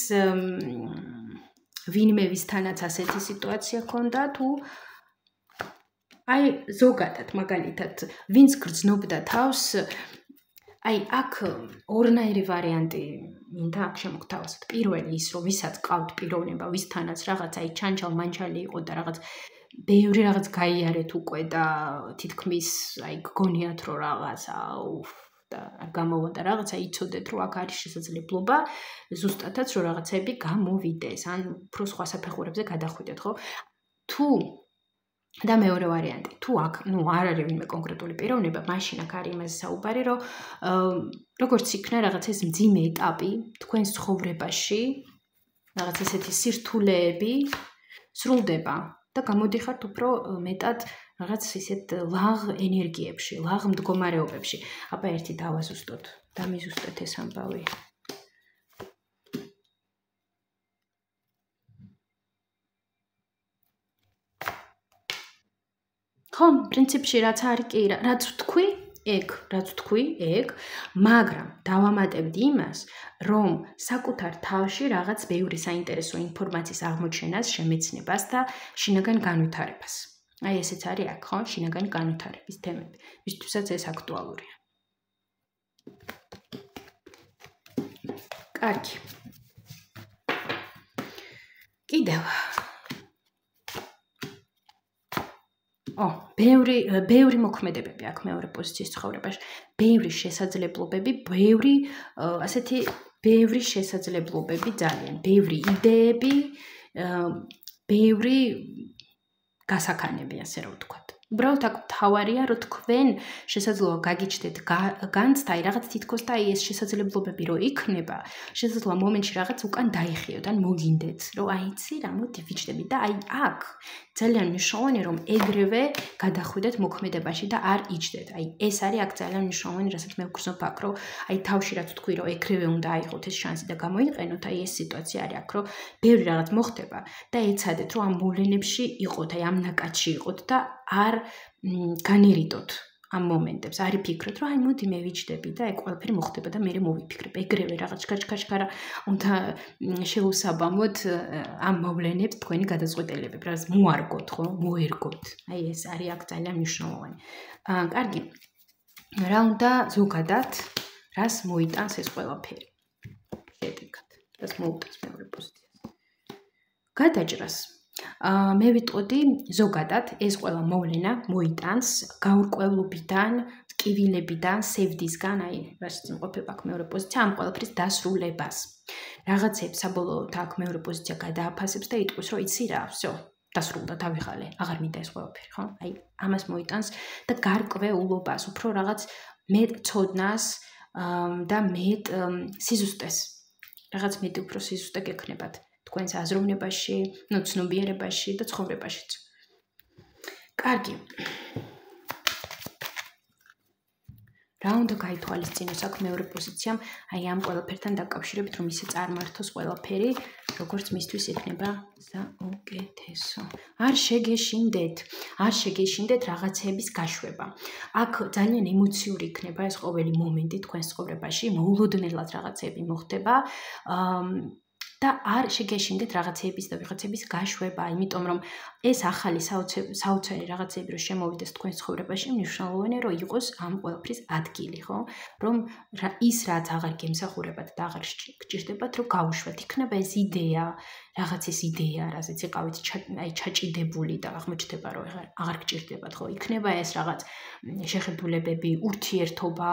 ვინმევისთანაც ასეთი სიტუაცია ქონდა თუ აი ზოგადად მაგალითად ვინც გრძნობდა თავს აი აქ ორნაირი ვარიანტი მინდა აქ შემოგთავაზოთ. პირველი ის რომ ვისაც ყავთ პიროვნება, ვისთანაც რაღაც აი ჩანჩალ-მანჩალი იყო და რაღაც ბევრი რაღაც გაიარეთ უკვე და თითქმის აი გგონიათ რომ რაღაცა და არ გამოვიდა რაღაცა იცოდეთ რომ აქ არის შესაძლებლობა ზუსტადაც რომ რაღაცები გამოვიდეს ან უფრო სხვა საფეხურებზე გადახვიდეთ, ხო? თუ და მეორე ვარიანტი, თუ აქ, ნუ არ არის ვინმე კონკრეტული პიროვნება, მაშინ აქ არის იმაზე საუბარი, რომ როგორც იქნა რაღაც ეს მძიმე ეტაპი თქვენს ცხოვრებაში, რაღაც ესეთი სირთულეები სრულდება და გამოდიხართ უფრო მეტად რაღაც ისეთ ლაღ ენერგიებში, ლაღ მდგომარეობებში. აბა ერთი დავაზუსტოთ, დამიზუსტეთ ეს ამბავი. ხო, პრინციპში რაც არის კი, რაც ვთქვი, ეგ, მაგრამ დავამატებთ იმას, რომ საკუთარ თავში რაღაც ბევრი საინტერესო ინფორმაციის აღმოჩენას, შემეცნებას და შინაგან განვითარებას. აი ესეც არის აქ, ხო? შინაგანი განვითარების თემები. მისთვისაც ეს აქტუალურია. კარგი. კიდევ ბევრი მოქმედებები აქვს მეორე პოზიციის ცხოვრებაში, ბევრი შესაძლებლობები, ბევრი შესაძლებლობები ძალიან, ბევრი იდეები, ბევრი გასახანები, ასე რომ ვთქვათ. უბრალოდ აქ თავარია, რომ თქვენ შესაძლოა გაგიჩნდეთ განცდა, აი რაღაც თითქოს და აი ეს შესაძლებლობები რო იქნება, შესაძლოა მომენტში რაღაც უკან დაიხიოთ, ან მოგინდეთ, რომ აი იცი რა, მოდი ვიჩნდები და აი აქ ძალიან მნიშვნელოვანია, რომ ეგრევე გადახვიდეთ მოქმედებაში და არ იჯდეთ. აი ეს არის აქ ძალიან მნიშვნელოვანი, რასაც მე ვგრძნობ აქ, რომ აი თავში რაც ვთქვი, რომ ეგრევე უნდა აიღოთ ეს შანსი და გამოიყენოთ, აი ეს სიტუაცია არის აქ, რომ ბევრი რაღაც მოხდება და ეცადეთ, რომ ამ მოვლენებში იყოთ, აი ამ ნაკადში იყოთ და არ განერიდოთ ამ მომენტებს, არ იფიქროთ, რომ აი მოდი მე ვიჯდები და ეგ ყველაფერი მოხდება და მე მოვიფიქრებ. ეგრევე რაღაც ჩქარჩქარა უნდა შეუსაბამოთ ამ მოვლენებს თქვენი გადაწყვეტილებები, რაც მოარგოთ, ხო? მოერგოთ. აი ეს არის აქ ძალიან მნიშვნელოვანი. კარგი. რა უნდა ზოგადად, რას მოიტანს ეს ყველაფერი? შედეგად. რას მოუტანს მეორე პოზიციას? გადაჭრას. მე ვიტყოდი ზოგადად ეს ყველა მოვლენა მოიტანს გაურკვევლობიდან, ტკივილებიდან, სევდისგან, აი რასაც იმყოფება აქ მეორე პოზიცია, ამ ყველაფრის დასრულებას. რაღაცებს საბოლოოდ აქ მეორე პოზიცია გადააფასებს და იტყვის, რომ იცი რა, всё, დასრულდა, დავიღალე, აღარ მინდა ეს ყველაფერი, ხო? აი ამას მოიტანს და გარკვეულობას, უფრო რაღაც მეტ ცოდნას და მეტ სიზუსტეს. რაღაც მეტი უფრო სიზუსტე გექნებათ. თქვენს აზროვნებაში, ცნობიერებაში და ცხოვრებაშიც. კარგი. რა უნდა გაითვალისწინოს აქ მეორე პოზიციამ, აი ამ ყველაფერთან დაკავშირებით, რომ ისე წარმართოს ყველაფერი, როგორც მისთვის იქნება საუკეთესო. არ შეგეშინდეთ რაღაცების გაშვება. აქ ძალიან ემოციური იქნება ეს ყოველი მომენტი თქვენს ცხოვრებაში, მოულოდნელად რაღაცები მოხდება. და არ შეგეშინდეთ რაღაცების და ვიღაცების გაშვება, იმიტომ რომ ეს ახალი საოცარი რაღაცები რომ შემოვიდეს თქვენ ცხოვრებაში, მნიშვნელოვანია რომ იყოს ამ ყველაფრის ადგილი, ხო? რომ ის რაც აღარ გემსახურებათ და აღარ გჭირდებათ, რომ გაუშვათ. იქნება ეს იდეა, რაღაცის იდეა, რაზეც იყავით ჩაჭიდებული და აღმოჩნდება რომ აღარ გჭირდებათ, ხო? იქნება ეს რაღაც შეხედულებები, ურთიერთობა,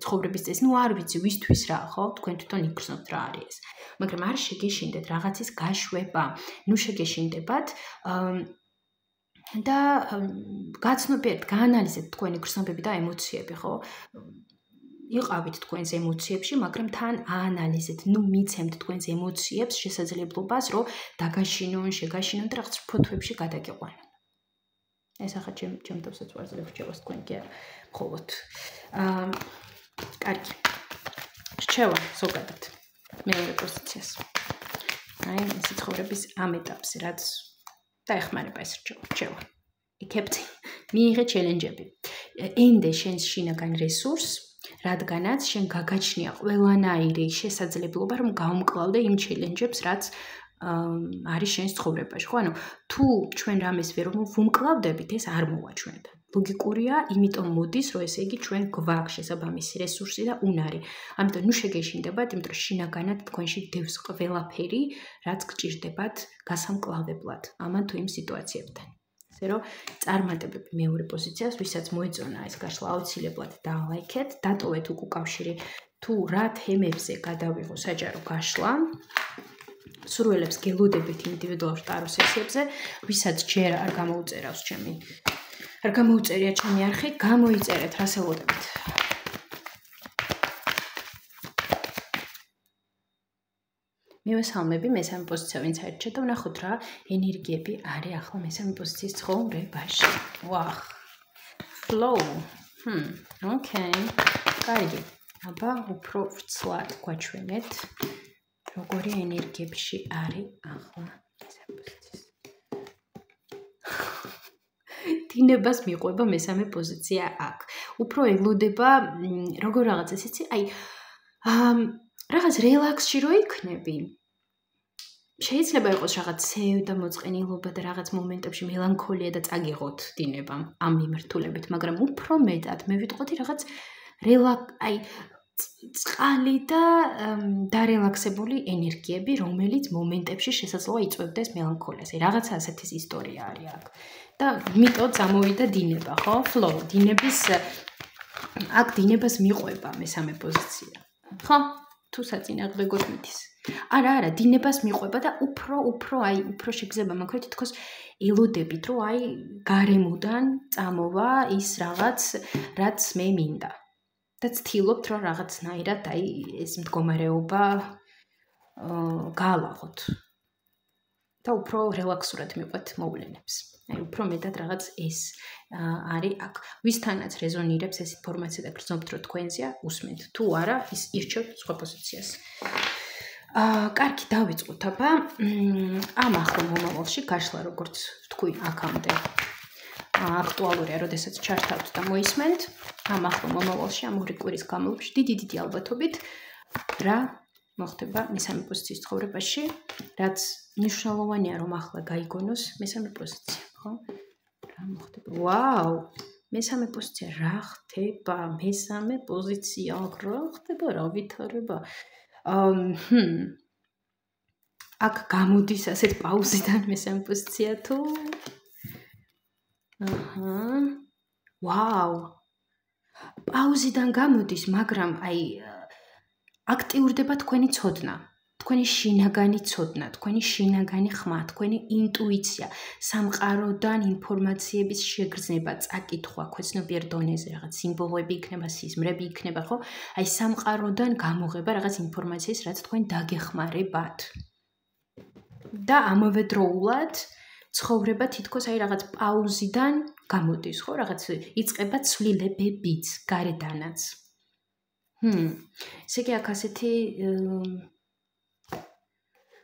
ცხოვრების წესი, არ ვიცი, ვისთვის რა, ხო? თქვენ თვითონ იგრძნობთ რა არის ეს. მაგრამ არ შეგეშინდეთ რაღაცის გაშვება. ნუ შეგეშინდებათ და გაცნობიერეთ, გაანალიზეთ თქვენი გრძნობები და ემოციები, ხო? იყავით თქვენს ემოციებში, მაგრამ თან აანალიზეთ, ნუ მიცემთ თქვენს ემოციებს შესაძლებლობას, რომ დაგაშინონ, შეგაშინონ და რაღაც ფოთვებში გადაგიყვანონ. ეს ახლა ჩემ თავსაც ვარძლევ რჩევას თქვენ კი არა, მხოლოდ. კარგი. რჩევა ზოგადად. მეორე პოზიციას. აი, ეს ცხოვრების ამ ეტაპზე, რაც დაეხმარება ეს რჩევა. იქებთ მიიღე ჩელენჯები. ენდე შენს შინაგან რესურსს, რადგანაც შენ გაგაჩნია ყველანაირი შესაძლებლობა, რომ გაუმკლავდე იმ ჩელენჯებს, რაც არის შენს ცხოვრებაში. ხო, ანუ თუ ჩვენ რამეს ვერ ვუმკლავდებით, ეს არ მოვა ჩვენთან. ლოგიკურია, იმიტომ მოდის, რომ ესე იგი ჩვენ გვაქვს შესაბამისი რესურსი და უნარი. ამიტომ ნუ შეგეშინდებათ, იმიტომ რომ შინაგანად თქვენში დევს ყველაფერი, რაც გჭირდებათ გასამკლავებლად ამან თუ იმ სიტუაციებთან. ასე რომ წარმატებები მეორე პოზიციას, ვისაც მოეწონა ეს გაშლა აუცილებლად დალაიქეთ, დატოვეთ უკავშირი თუ რა თემებზე გადავიღო საჯარო გაშლა. სურვილებს გელოდებით ინდივიდუალურ ტარო სესიებზე, ვისაც ჯერ არ გამოუწერია ჩემი არხი, გამოიწერეთ, რას ელოდებით. მივესალმები მესამე პოზიცია ვინც აირჩა და ვნახოთ რა ენერგიები არის ახლა მესამე პოზიციის ცხოვრებაში. ვახ. Flow. Okay. კარგი. აბა უფრო ვრცლად გვაჩვენეთ როგორი ენერგიებში არის ახლა მესამე პოზიციის. დინებას მიყვება მესამე პოზიცია აქ. უფრო ელოდება როგორ რაღაცას იცი, აი რაღაც რელაქსში რო იქნები. შეიძლება იყოს რაღაც სევდა მოწყენილობა და რაღაც მომენტებში მელანქოლია და წაგიღოთ დინებამ ამ მიმართულებით, მაგრამ უფრო მეტად მე ვიტყოდი რაღაც აი წყალი და დარელაქსებული ენერგიები, რომელიც მომენტებში შესაძლოა იწვევდეს მელანქოლიას. რაღაცა ასეთის ისტორია არის აქ. და მიტო წამოვიდა დინება, ხო? Flow, დინების აქ დინებას მიყვება მესამე პოზიცია. ხო? თუ საწინააღმდეგოდ მიდის. არა, დინებას მიყვება და უფრო შეგზება მაგრამ თითქოს ელოდებით, რომ აი გარემოდან წამოვა ის რაღაც, რაც მე მინდა. და ცდილობთ, რომ რაღაცნაირად აი ეს მდგომარეობა გაალაღოთ. და უფრო რელაქსურად მიყვეთ მოვლენებს. აი უფრო მეტად რაღაც ეს არის აქ. ვისთანაც რეზონირებს ეს ინფორმაცია და გრძნობთ, რომ თქვენზეა, უსმენთ. თუ არა, ის ირჩევთ სხვა პოზიციას. კარგი, დავიწყოთ აბა. ამ ახლო მომავალში გაშლა როგორც თქვი აქამდე. აქტუალურია, როდესაც ჩართავთ და მოისმენთ. ამ ახლო მომავალში ამ ორი კვირის განმავლობაში დიდი ალბათობით რა მოხდება მესამე პოზიციის ცხოვრებაში, რაც მნიშვნელოვანია რომ ახლა გაიგონოს მესამე პოზიცია, ხო? რა მოხდება? ვაუ! მესამე პოზიცია რა ხდება? მესამე პოზიცია რა ხდება? რა ვითარება? აქ გამოდის ასეთ პაუზიდან მესამე პოზიცია თუ ვაუ! პაუზიდან გამოდის, მაგრამ აი აქტიურდება თქვენი ცოდნა, თქვენი შინაგანი ცოდნა, თქვენი შინაგანი ხმა, თქვენი ინტუიცია, სამყაროდან ინფორმაციების შეგრძნება, წაკითხვა, ქვეცნობიერ დონეზე, რაღაც სიმბოლოები იქნება, სიზმრები იქნება, ხო? აი სამყაროდან გამოღება რაღაც ინფორმაციის, რაც თქვენ დაგეხმარებათ. და ამავდროულად ცხოვრება თითქოს აი რაღაც პაუზიდან გამოდის, ხო? რაღაც იწყება ცვლილებებიც, გარედანაც. ესე იგი აქ ასეთი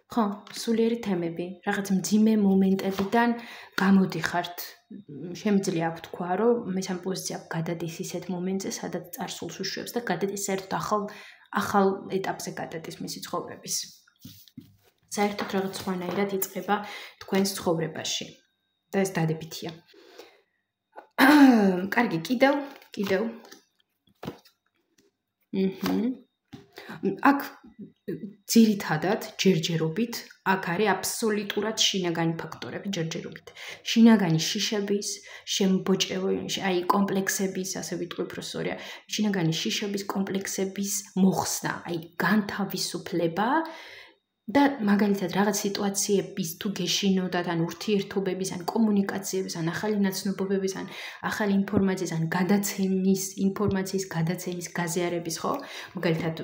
ხო, სულიერი თემები, რაღაც მძიმე მომენტებიდან გამოდიხართ. შემიძლია აქ თქვა, რომ მესამე პოზიცია გადადის ისეთ მომენტზე, სადაც წარსულს უშვებს და გადადის საერთოდ ახალ ეტაპზე გადადის მისი ცხოვრების. საერთოდ რაღაც სხვანაირად იწყება თქვენს ცხოვრებაში. და ეს დადებითია. კარგი, კიდევ. აქ ძირითადად ჯერჯერობით აქ არის აბსოლუტურად შინაგანი ფაქტორები ჯერჯერობით. შინაგანი შიშების, აი კომპლექსების, ასე ვიტყვი პროფესორია, შინაგანი შიშების, კომპლექსების მოხსნა, აი განთავისუფლება და მაგალითად რაღაც სიტუაციების თუ გეშინოდათ, ან ურთიერთობების, ან კომუნიკაციების, ან ახალი ნაცნობობების, ან ახალი ინფორმაციის, ან ინფორმაციის გადაცემის, გაზიარების, ხო? მაგალითად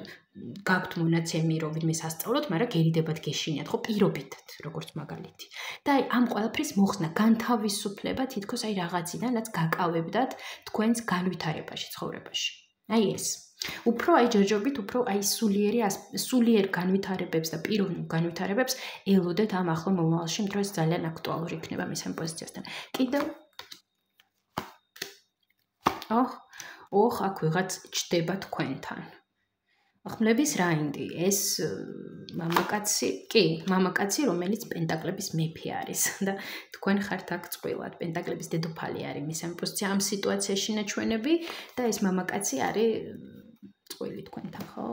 გაქვთ მონაცემი, რომ ვინმე სასწავლოთ, მაგრამ გერიდებათ გეშინიათ, ხო, პირობითად, როგორც მაგალითი. და აი ამ ყველაფრის მოხსნა, განთავისუფლება თითქოს აი რაღაციდან, რაც გაკავებდათ თქვენს განვითარებაში, ცხოვრებაში. აი ეს. უფრო აი ჯერჯერობით, უფრო აი სულიერ განვითარებებს და პიროვნულ განვითარებებს ელოდეთ ამ ახლო მომავალში, იმიტომ ეს ძალიან აქტუალური იქნება მესამე პოზიციასთან. კიდევ აქ ვიღაც ჩდება თქვენთან. ხმლების რაინდი, ეს მამაკაცი, რომელიც პენტაკლების მეფე არის და თქვენ ხართ აქ წყვილად, პენტაკლების დედოფალი არის მესამე პოზიცია ამ სიტუაციაში ნაჩვენები და ეს მამაკაცი არის წყვილი თქვენთან, ხო?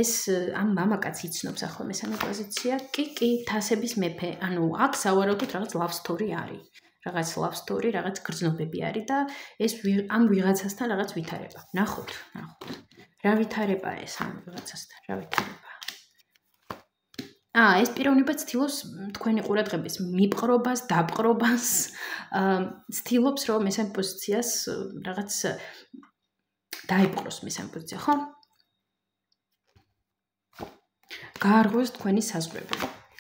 ეს ამ მამაკაცი იცნობს ახლა მესამე პოზიცია. კი, თასების მეფე. ანუ აქ სავარაუდოდ რაღაც love story არის. რაღაც love story, რაღაც გრძნობები არის და ეს ამ ვიღაცასთან რაღაც ვითარება. ნახოთ. რა ვითარება ეს ამ ვიღაცასთან? რა ვითარება? ეს პიროვნება ცდილობს თქვენი ყურადღების მიპყრობას, დაპყრობას, ცდილობს რომ მესამე პოზიციას რაღაც დაიპყროს მესამე პოზიცია, ხო? გაარღვევს თქვენი საზღვრები.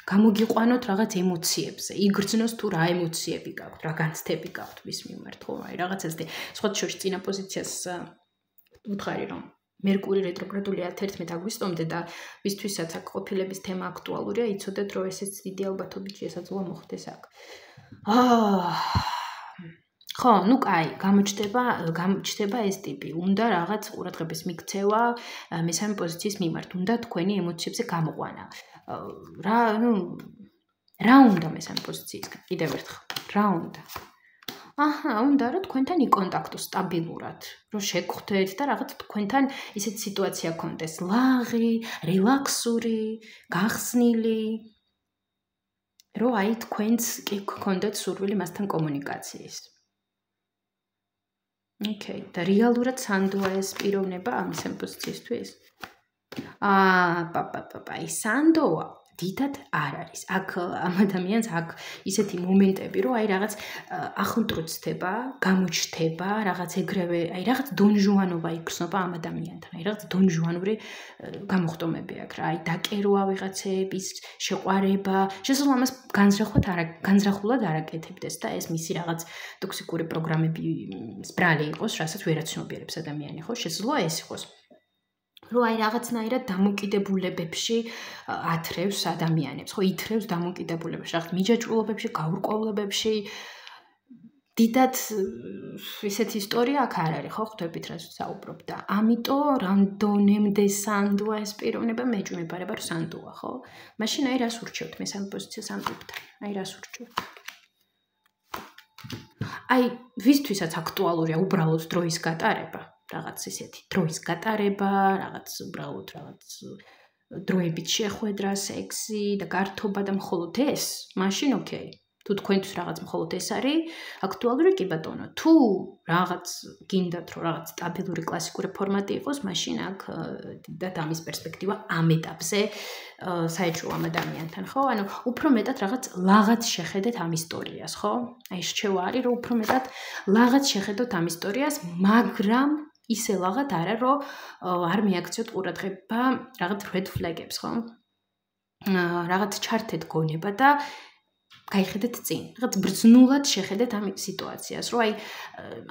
გამოგიყვანოთ რაღაც ემოციებზე, იგრძნოს თუ რა ემოციები გაქვთ, რა განცდები გაქვთ მის მიმართ, ხო, აი რაღაცას და სხვა შორის წინა პოზიციას უთხარი რომ მერკური რეტროგრადული 11 აგვისტომდე და ვისთვისაც აქ ყოფილების თემა აქტუალურია, იცოდეთ რომ ესეც დიდი ალბათობით შესაძლოა მოხდეს აქ. ხო, ну კაი, გამოჩნდება ეს ტიპი. უნდა რაღაც ყურადღების მიქცევა მესამე პოზიციის მიმართ, უნდა თქვენი ემოციებზე გამოყვანა. რა უნდა მესამე პოზიციისგან? კიდევ ერთხელ, რა უნდა? უნდა რომ თქვენთან იკონტაქტოს სტაბილურად, რომ შეგხვდეთ და რაღაც თქვენთან ისეთ სიტუაცია გქონდეს, ლაღი, რელაქსური, გახსნილი, რომ აი თქვენც კი გქონდეთ სურვილი მასთან კომუნიკაციის. ოკეი, და რეალურად სანდოა ეს პიროვნება მესამე პოზიციისთვის? აი სანდოა დიდად არ არის. აქ ამ ადამიანს აქ ისეთი მომენტები, რომ აი რაღაც ახუნტრუცდება, გამოჩნდება, რაღაც ეგრევე, აი რაღაც დონჟუანობა იგრძნობა ამ ადამიანთან. აი რაღაც დონჟუანური გამოხტომები აქვს რა. აი დაკერვა ვიღაცების, შეყვარება, შესაძლოა ამას განზრახულად არ აკეთებდეს და ეს მისი რაღაც ტოქსიკური პროგრამების ბრალი იყოს, რასაც ვერ აცნობიერებს ადამიანი, ხო? შესაძლოა ეს იყოს. რომ აი რაღაცნაირად დამოკიდებულებებში ათრევს ადამიანებს, ხო, ითრევს დამოკიდებულებებში, რაღაც მიჯაჭვულობებში, გაურკვევლებებში. დიდად ისეთი ისტორია აქ არ არის, ხო, ხვდებით რაც საუბრობ და ამიტომ რანდომდე სანდოა ეს პიროვნება მეჯმებარება რომ სანდოა, ხო? მაშინ აი რას ურჩევთ მესამე პოზიციას ამ ტიპთან? აი რას ურჩევთ? აი ვისთვისაც აქტუალურია უბრალოდ დროის გატარება. რაღაც ისეთი დროის გატარება, რაღაც უბრალოდ რაღაც დროებით შეხვედრა, სექსი და გართობა და მხოლოდ ეს, მაშინ ოკეი. თუ თქვენთვის რაღაც მხოლოდ ეს არის აქტუალური, კი ბატონო. თუ რაღაც გინდათ რომ რაღაც სტაბილური კლასიკური ფორმატი იყოს, მაშინ აქ და ამის პერსპექტივა ამ ეტაპზე საეჭვო ამ ადამიანთან, ხო? ანუ უფრო მეტად რაღაც ლაღაც შეხედეთ ამ ისტორიას, ხო? აი რჩევა არის რომ უფრო მეტად ლაღაც შეხედოთ ამ ისტორიას, მაგრამ ისე ლაღად არა, რომ არ მიაქციოთ ყურადღება რაღაც red flag-ებს, ხო? რაღაც ჩართეთ გონება და გაიხედეთ წინ. რაღაც ბრძნულად შეხედეთ ამ სიტუაციას, რომ აი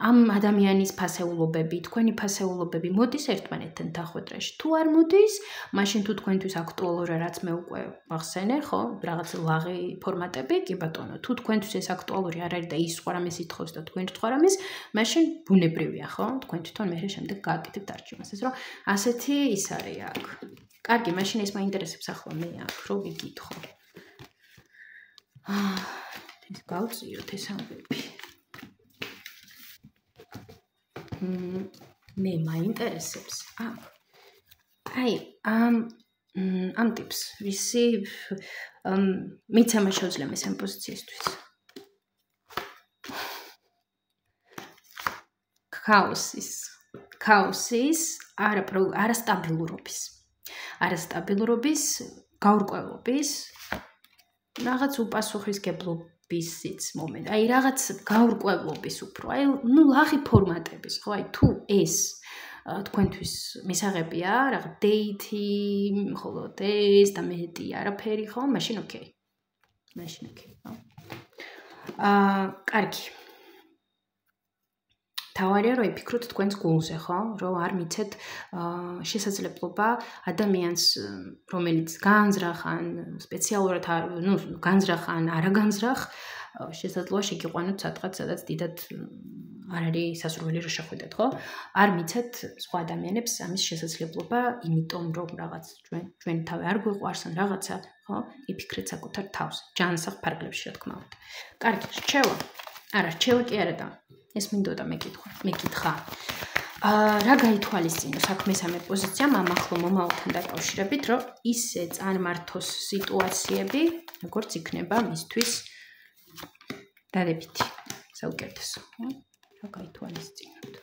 ამ ადამიანის ფასეულობები, თქვენი ფასეულობები მოდის ერთმანეთთან დახვედრაში. თუ არ მოდის, მაშინ თუ თქვენთვის აქტუალურია, რაც მე უკვე ახსენე, ხო? რაღაც ლაღი ფორმატები, კი ბატონო. თუ თქვენთვის ეს აქტუალური არ არის და ის სხვა რამეს ითხოვს და თქვენ სხვა რამეს, მაშინ ბუნებრივია, ხო? თქვენ თვითონ მერე შემდეგ გააკეთებთ არჩევას. ეს რომ ასეთი ის არის აქ. კარგი, მაშინ ეს მაინტერესებს ახლა მე აქ, რო ვიკითხო. ეს გავწიოთ ეს ამბები. მე მაინტერესებს. აი, ამ ტიპს ვისი მიცემა შეუძლია მესამე პოზიციისთვის. ქაოსის, არასტაბილურობის, გაურკვევლობის, რაღაც უპასუხისგებლობისიც მომენტი. აი რაღაც გაურკვევლობის უფრო. აი ნუ ლაღი ფორმატების, ხო? აი თუ ეს თქვენთვის მისაღებია, რაღაც დეითი, მხოლოდ ეს და მეტი არაფერი, ხო? მაშინ ოკეი. ხო? კარგი. თავარია რომ იფიქროთ თქვენს გულზე, ხო? რომ არ მიცეთ შესაძლებლობა ადამიანს, რომელიც განზრახან, სპეციალურად განზრახან, არაგანზრახ, შესაძლოა შეგიყვანოთ სადღაც, სადაც დიდად არ არის სასურველი რომ შეხვიდეთ, ხო? არ მიცეთ სხვა ადამიანებს ამის შესაძლებლობა, იმიტომ რომ რაღაც ჩვენ თავი არ გვიყვარს ან რაღაცა, ხო? იფიქრეთ საკუთარ თავს, ჯანსაღ ფარგლებში, რა თქმა უნდა. კარგი, რჩევა. არა, რჩევა კი არა და ეს მინდოდა მეკითხა. რა გაითვალისწინოს აქ მესამე პოზიციამ ამ ახლო მომავალთან დაკავშირებით, რომ ისე წარმართოს სიტუაციები, როგორც იქნება მისთვის დადებითი, საუკეთესო. რა გაითვალისწინოთ.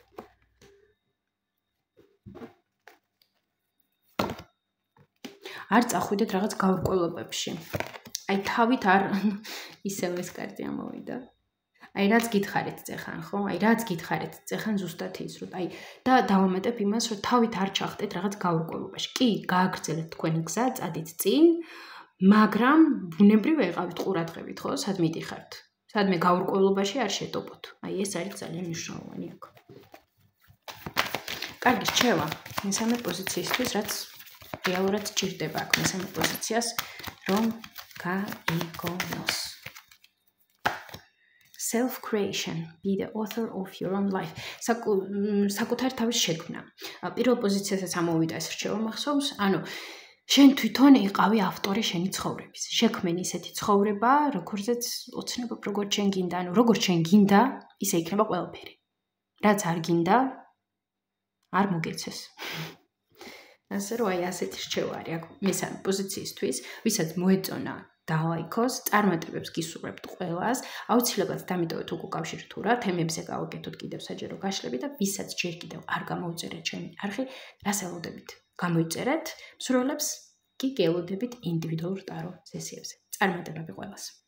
არ წახვიდეთ რაღაც გაურკვევლობებში. აი თავით არ ისევ ეს კარტი ამოვიდა. აი რაც გითხარით წეხან, ხო? აი რაც გითხარით წეხან ზუსტად ის, რომ აი და დავამატებ იმას, რომ თავით არ ჩახტეთ რაღაც გაურკვევლობაში. კი, გააგრძელეთ თქვენი გზა, წადით წინ, მაგრამ ბუნებრივ ეყავით ყურადღებით, ხო? სად მიდიხართ? სადმე გაურკვევლობაში არ შეტოპოთ. აი ეს არის ძალიან მნიშვნელოვანი აქ. კარგი, რჩევა. მესამე პოზიციისთვის, რაც რეალურად სჭირდება აქ მესამე პოზიციას, რომ გაიგონოს. Self-creation, be the author of your own life. საკუთარი თავის შექმნა. პირველ პოზიციასაც ამოვიდა ეს რჩევა მახსოვს, ანუ შენ თვითონ იყავი ავტორი შენი ცხოვრების. შექმენი ისეთი ცხოვრება, როგორზეც ოცნებობ როგორც შენ გინდა, ანუ როგორც შენ გინდა, ისე იქნება ყველაფერი. რაც არ გინდა, არ მოგეცეს. ასე რომ აი ასეთი რჩევა არის აქ მესამე პოზიციისთვის, ვისაც მოეწონა დააიქოს, წარმატებებს გისურვებთ ყველას, აუცილებლად დამიტოვეთ უკავშირით თუ რა, თემებზე გავაკეთოთ კიდევ საჯარო გაშლები და ვისაც ჯერ კიდევ არ გამოუწერეთ ჩემი არხი, რას ელოდებით? გამოიწერეთ, მსურველებს კი გელოდებით ინდივიდუალურ ტარო სესიებზე. წარმატებები ყველას!